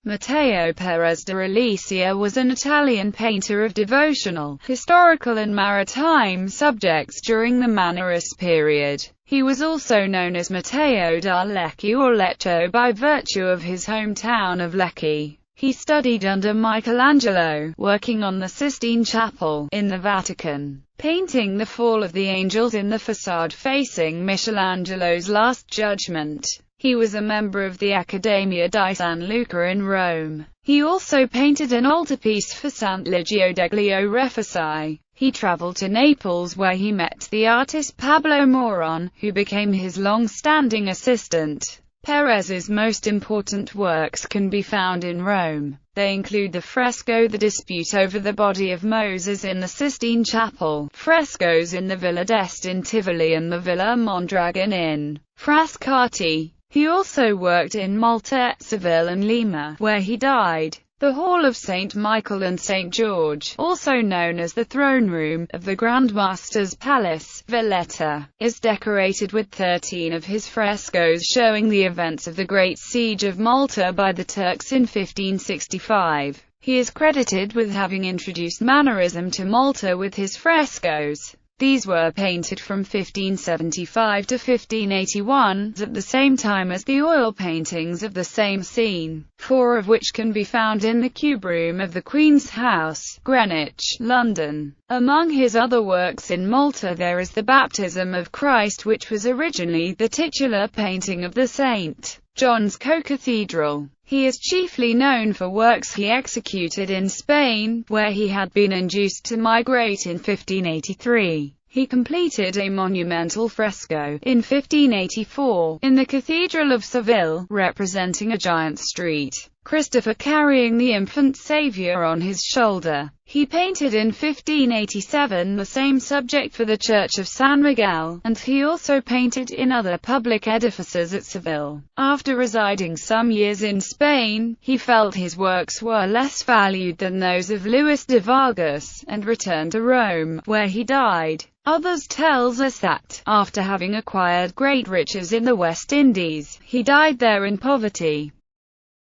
Matteo Pérez de Alesio was an Italian painter of devotional, historical and maritime subjects during the Mannerist period. He was also known as Matteo da Lecce or Lecco by virtue of his hometown of Lecce. He studied under Michelangelo, working on the Sistine Chapel, in the Vatican, painting the Fall of the Angels in the facade facing Michelangelo's Last Judgment. He was a member of the Accademia di San Luca in Rome. He also painted an altarpiece for Sant'Eligio degli Refugii. He traveled to Naples where he met the artist Pablo Moron, who became his long-standing assistant. Perez's most important works can be found in Rome. They include the fresco The Dispute over the Body of Moses in the Sistine Chapel, frescoes in the Villa d'Este in Tivoli and the Villa Mondragon in Frascati. He also worked in Malta, Seville and Lima, where he died. The Hall of St. Michael and St. George, also known as the throne room, of the Grand Master's Palace, Valletta, is decorated with 13 of his frescoes showing the events of the Great Siege of Malta by the Turks in 1565. He is credited with having introduced Mannerism to Malta with his frescoes. These were painted from 1575 to 1581, at the same time as the oil paintings of the same scene, 4 of which can be found in the Cube Room of the Queen's House, Greenwich, London. Among his other works in Malta there is the Baptism of Christ, which was originally the titular painting of the St. John's Co-Cathedral. He is chiefly known for works he executed in Spain, where he had been induced to migrate in 1583. He completed a monumental fresco, in 1584, in the Cathedral of Seville, representing a giant street Christopher carrying the infant Saviour on his shoulder. He painted in 1587 the same subject for the Church of San Miguel, and he also painted in other public edifices at Seville. After residing some years in Spain, he felt his works were less valued than those of Luis de Vargas, and returned to Rome, where he died. Others tells us that, after having acquired great riches in the West Indies, he died there in poverty.